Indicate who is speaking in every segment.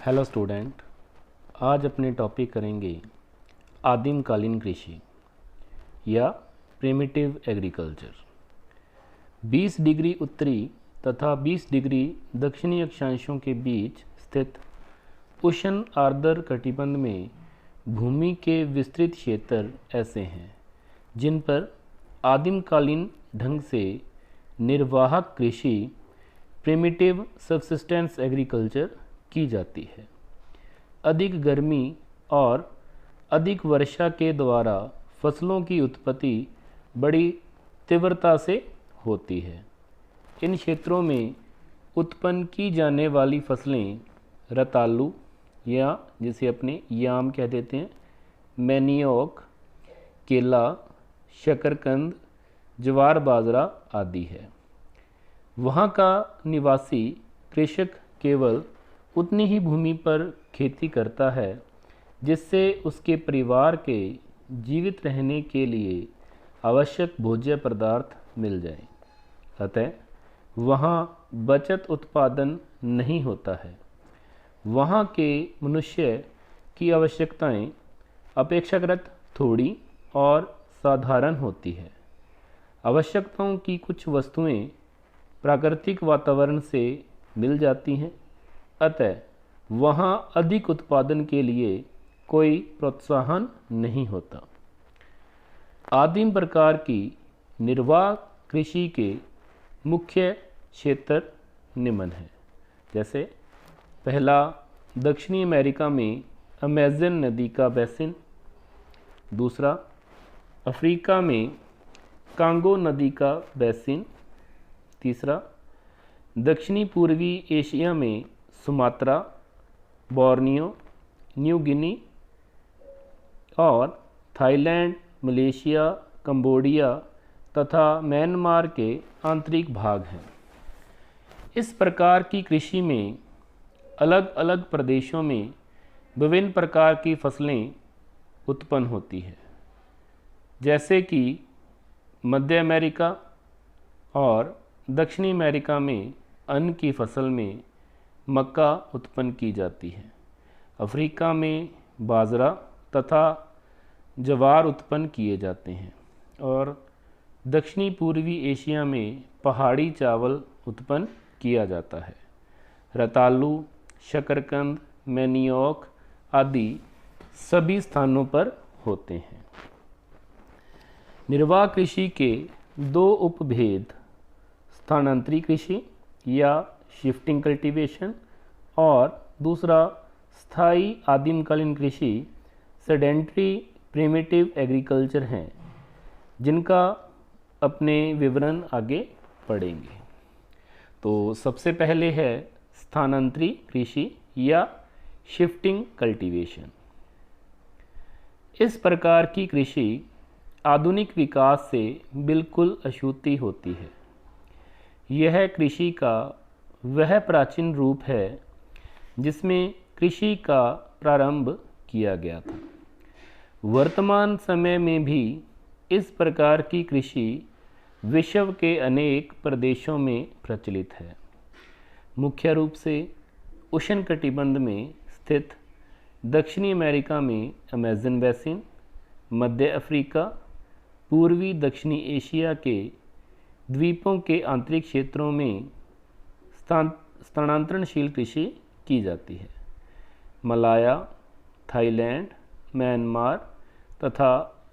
Speaker 1: Hello student, आज अपने topic करेंगे आदिमकालीन कृषि या प्रिमिटिव एग्रीकल्चर। 20 डिग्री उत्तरी तथा 20 डिग्री दक्षिणी अक्षांशों के बीच स्थित उष्ण आर्द्र कटिबंध में भूमि के विस्तृत क्षेत्र ऐसे हैं जिन पर आदिमकालीन ढंग से निर्वाहक कृषि प्रिमिटिव सबसिस्टेंस एग्रीकल्चर की जाती है। अधिक गर्मी और अधिक वर्षा के द्वारा फसलों की उत्पत्ति बड़ी तीव्रता से होती है। इन क्षेत्रों में उत्पन्न की जाने वाली फसलें रतालू या जिसे अपने याम कह देते हैं, मैनियोक, केला, शकरकंद, ज्वार बाजरा आदि है। वहाँ का निवासी कृषक केवल उतनी ही भूमि पर खेती करता है जिससे उसके परिवार के जीवित रहने के लिए आवश्यक भोज्य पदार्थ मिल जाए। अतः वहाँ बचत उत्पादन नहीं होता है। वहाँ के मनुष्य की आवश्यकताएं अपेक्षाकृत थोड़ी और साधारण होती है। आवश्यकताओं की कुछ वस्तुएं प्राकृतिक वातावरण से मिल जाती हैं, अतः वहाँ अधिक उत्पादन के लिए कोई प्रोत्साहन नहीं होता। आदिम प्रकार की निर्वाह कृषि के मुख्य क्षेत्र निम्न हैं। जैसे पहला, दक्षिणी अमेरिका में अमेज़न नदी का बेसिन। दूसरा, अफ्रीका में कांगो नदी का बेसिन। तीसरा, दक्षिणी पूर्वी एशिया में सुमात्रा, बोर्नियो, न्यू गिनी और थाईलैंड, मलेशिया, कंबोडिया तथा म्यांमार के आंतरिक भाग हैं। इस प्रकार की कृषि में अलग अलग प्रदेशों में विभिन्न प्रकार की फसलें उत्पन्न होती है, जैसे कि मध्य अमेरिका और दक्षिणी अमेरिका में अन्न की फसल में मक्का उत्पन्न की जाती है। अफ्रीका में बाजरा तथा ज्वार उत्पन्न किए जाते हैं और दक्षिणी पूर्वी एशिया में पहाड़ी चावल उत्पन्न किया जाता है। रतालू, शकरकंद, मैनियोक आदि सभी स्थानों पर होते हैं। निर्वाह कृषि के दो उपभेद स्थानांतरी कृषि या शिफ्टिंग कल्टीवेशन और दूसरा स्थायी आदिमकालीन कृषि सेडेंटरी प्रिमिटिव एग्रीकल्चर हैं, जिनका अपने विवरण आगे पढ़ेंगे। तो सबसे पहले है स्थानांतरी कृषि या शिफ्टिंग कल्टीवेशन। इस प्रकार की कृषि आधुनिक विकास से बिल्कुल अछूती होती है। यह कृषि का वह प्राचीन रूप है जिसमें कृषि का प्रारंभ किया गया था। वर्तमान समय में भी इस प्रकार की कृषि विश्व के अनेक प्रदेशों में प्रचलित है। मुख्य रूप से उष्णकटिबंध में स्थित दक्षिणी अमेरिका में अमेज़न बेसिन, मध्य अफ्रीका, पूर्वी दक्षिणी एशिया के द्वीपों के आंतरिक क्षेत्रों में स्थानांतरणशील कृषि की जाती है। मलाया, थाईलैंड, म्यांमार तथा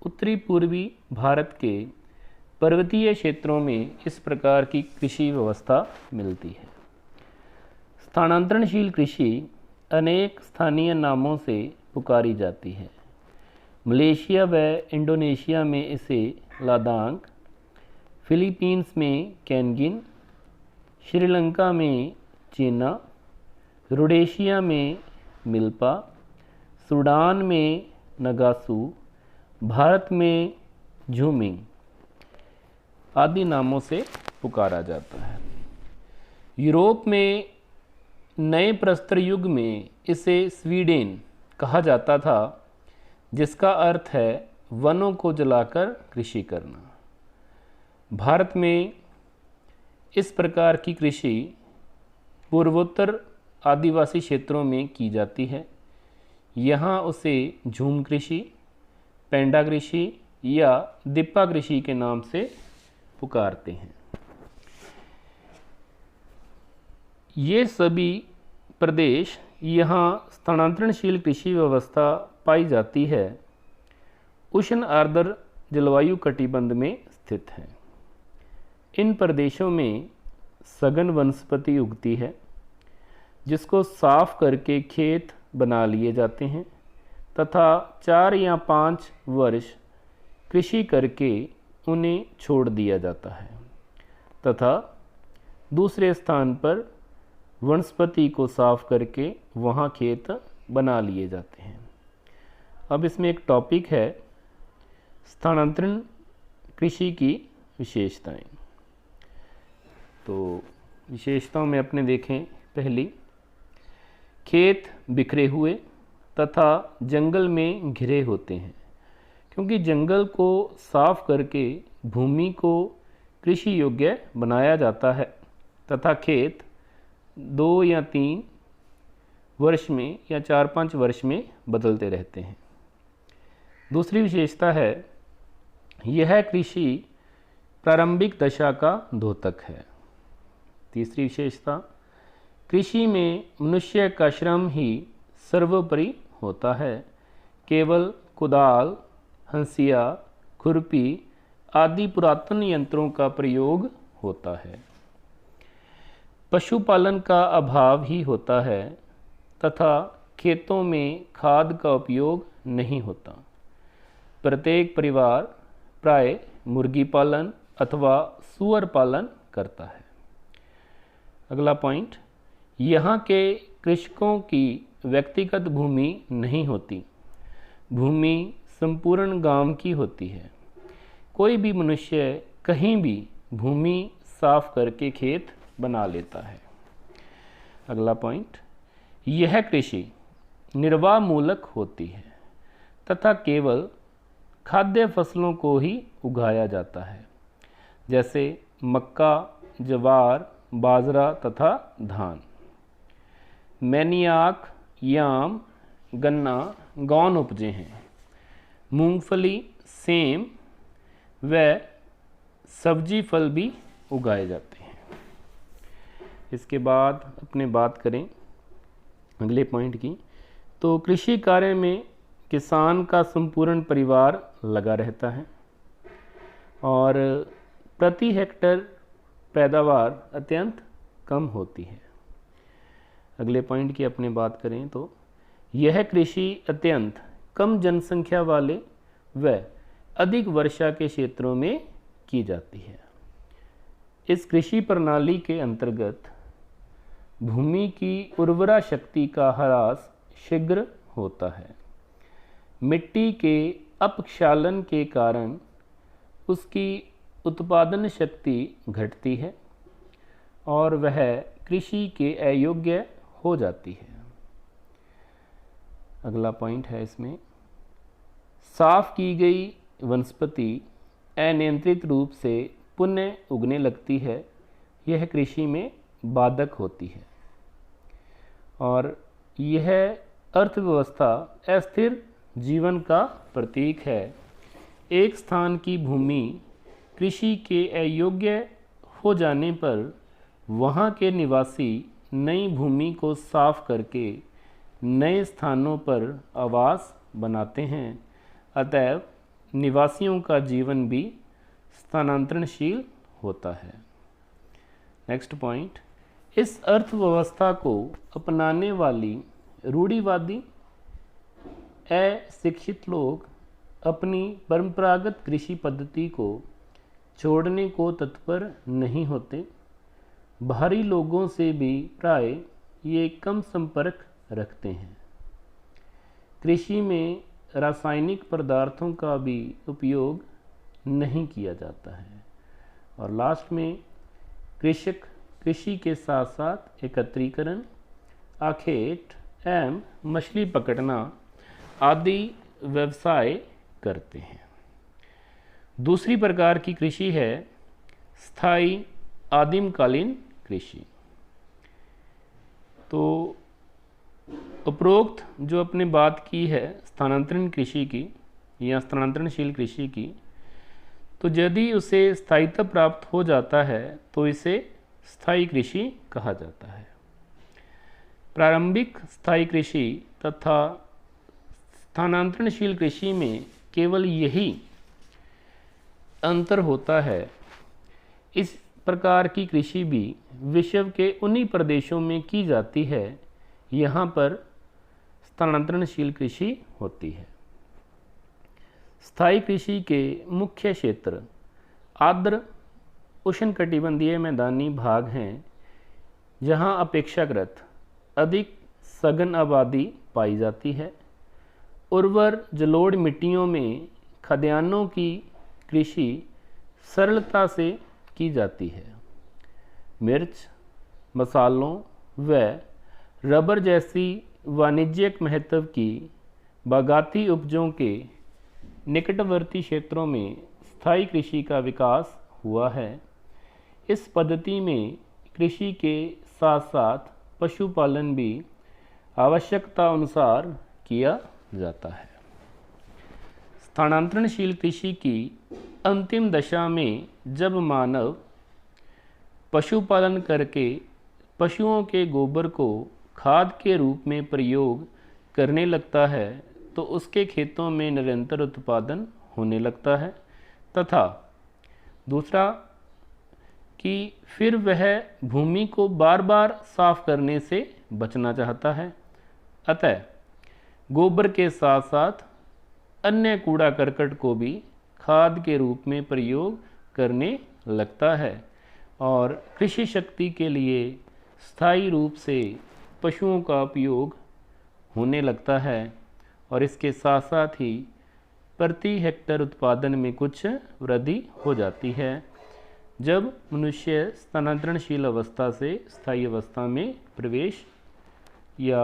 Speaker 1: उत्तरी पूर्वी भारत के पर्वतीय क्षेत्रों में इस प्रकार की कृषि व्यवस्था मिलती है। स्थानांतरणशील कृषि अनेक स्थानीय नामों से पुकारी जाती है। मलेशिया व इंडोनेशिया में इसे लादांग, फिलीपींस में कैनगिन, श्रीलंका में चीना, रोडेशिया में मिल्पा, सूडान में नगासू, भारत में झूमिंग आदि नामों से पुकारा जाता है। यूरोप में नए प्रस्तर युग में इसे स्वीडन कहा जाता था, जिसका अर्थ है वनों को जलाकर कृषि करना। भारत में इस प्रकार की कृषि पूर्वोत्तर आदिवासी क्षेत्रों में की जाती है। यहाँ उसे झूम कृषि, पेंडा कृषि या दिप्पा कृषि के नाम से पुकारते हैं। ये सभी प्रदेश यहाँ स्थानांतरणशील कृषि व्यवस्था पाई जाती है, उष्ण आर्द्र जलवायु कटिबंध में स्थित है। इन प्रदेशों में सघन वनस्पति उगती है, जिसको साफ करके खेत बना लिए जाते हैं तथा 4 या 5 वर्ष कृषि करके उन्हें छोड़ दिया जाता है तथा दूसरे स्थान पर वनस्पति को साफ करके वहाँ खेत बना लिए जाते हैं। अब इसमें एक टॉपिक है स्थानांतरण कृषि की विशेषताएं। तो विशेषताओं में अपने देखें, पहली, खेत बिखरे हुए तथा जंगल में घिरे होते हैं, क्योंकि जंगल को साफ करके भूमि को कृषि योग्य बनाया जाता है तथा खेत 2 या 3 वर्ष में या 4-5 वर्ष में बदलते रहते हैं। दूसरी विशेषता है, यह कृषि प्रारंभिक दशा का द्योतक है। तीसरी विशेषता, कृषि में मनुष्य का श्रम ही सर्वोपरि होता है। केवल कुदाल, हंसिया, खुरपी आदि पुरातन यंत्रों का प्रयोग होता है। पशुपालन का अभाव ही होता है तथा खेतों में खाद का उपयोग नहीं होता। प्रत्येक परिवार प्राय मुर्गी पालन अथवा सूअर पालन करता है। अगला पॉइंट, यहाँ के कृषकों की व्यक्तिगत भूमि नहीं होती, भूमि संपूर्ण गांव की होती है। कोई भी मनुष्य कहीं भी भूमि साफ करके खेत बना लेता है। अगला पॉइंट, यह कृषि निर्वाह मूलक होती है तथा केवल खाद्य फसलों को ही उगाया जाता है, जैसे मक्का, ज्वार, बाजरा तथा धान। मैनियाक, याम, गन्ना, गौन उपजे हैं। मूंगफली, सेम व सब्जी फल भी उगाए जाते हैं। इसके बाद अपने बात करें अगले पॉइंट की, तो कृषि कार्य में किसान का संपूर्ण परिवार लगा रहता है और प्रति हेक्टेयर पैदावार अत्यंत कम होती है। अगले पॉइंट की अपने बात करें तो यह कृषि अत्यंत कम जनसंख्या वाले व अधिक वर्षा के क्षेत्रों में की जाती है। इस कृषि प्रणाली के अंतर्गत भूमि की उर्वरा शक्ति का ह्रास शीघ्र होता है। मिट्टी के अपक्षालन के कारण उसकी उत्पादन शक्ति घटती है और वह कृषि के अयोग्य हो जाती है। अगला पॉइंट है इसमें, साफ की गई वनस्पति अनियंत्रित रूप से पुनः उगने लगती है, यह कृषि में बाधक होती है और यह अर्थव्यवस्था अस्थिर जीवन का प्रतीक है। एक स्थान की भूमि कृषि के अयोग्य हो जाने पर वहाँ के निवासी नई भूमि को साफ करके नए स्थानों पर आवास बनाते हैं। अतएव निवासियों का जीवन भी स्थानांतरणशील होता है। नेक्स्ट पॉइंट, इस अर्थव्यवस्था को अपनाने वाली रूढ़िवादी अशिक्षित लोग अपनी परंपरागत कृषि पद्धति को छोड़ने को तत्पर नहीं होते। बाहरी लोगों से भी प्राय ये कम संपर्क रखते हैं। कृषि में रासायनिक पदार्थों का भी उपयोग नहीं किया जाता है। और लास्ट में कृषक कृषि के साथ साथ एकत्रीकरण, आखेट एवं मछली पकड़ना आदि व्यवसाय करते हैं। दूसरी प्रकार की कृषि है स्थायी आदिमकालीन कृषि। तो उपरोक्त जो अपने बात की है स्थानांतरण कृषि की या स्थानांतरणशील कृषि की, तो यदि उसे स्थायित्व प्राप्त हो जाता है तो इसे स्थायी कृषि कहा जाता है। प्रारंभिक स्थायी कृषि तथा स्थानांतरणशील कृषि में केवल यही अंतर होता है। इस प्रकार की कृषि भी विश्व के उन्हीं प्रदेशों में की जाती है यहाँ पर स्थानांतरणशील कृषि होती है। स्थायी कृषि के मुख्य क्षेत्र आर्द्र उष्णकटिबंधीय मैदानी भाग हैं, जहाँ अपेक्षाकृत अधिक सघन आबादी पाई जाती है। उर्वर जलोढ़ मिट्टियों में खाद्यान्नों की कृषि सरलता से की जाती है। मिर्च, मसालों व रबर जैसी वाणिज्यिक महत्व की बागाती उपजों के निकटवर्ती क्षेत्रों में स्थायी कृषि का विकास हुआ है। इस पद्धति में कृषि के साथ साथ पशुपालन भी आवश्यकता अनुसार किया जाता है। स्थानांतरणशील कृषि की अंतिम दशा में जब मानव पशुपालन करके पशुओं के गोबर को खाद के रूप में प्रयोग करने लगता है तो उसके खेतों में निरंतर उत्पादन होने लगता है, तथा दूसरा कि फिर वह भूमि को बार बार साफ करने से बचना चाहता है। अतः गोबर के साथ साथ अन्य कूड़ा करकट को भी खाद के रूप में प्रयोग करने लगता है और कृषि शक्ति के लिए स्थायी रूप से पशुओं का उपयोग होने लगता है और इसके साथ साथ ही प्रति हेक्टेयर उत्पादन में कुछ वृद्धि हो जाती है जब मनुष्य स्थानांतरणशील अवस्था से स्थायी अवस्था में प्रवेश या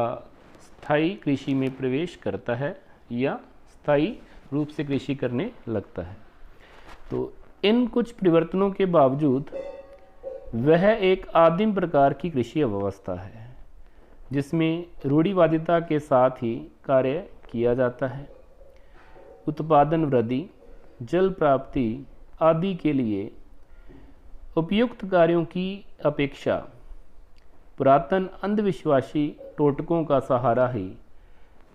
Speaker 1: स्थायी कृषि में प्रवेश करता है या स्थायी रूप से कृषि करने लगता है। तो इन कुछ परिवर्तनों के बावजूद वह एक आदिम प्रकार की कृषि अवस्था है जिसमें रूढ़िवादिता के साथ ही कार्य किया जाता है। उत्पादन वृद्धि, जल प्राप्ति आदि के लिए उपयुक्त कार्यों की अपेक्षा पुरातन अंधविश्वासी टोटकों का सहारा ही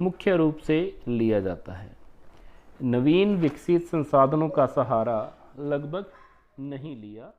Speaker 1: मुख्य रूप से लिया जाता है। नवीन विकसित संसाधनों का सहारा लगभग नहीं लिया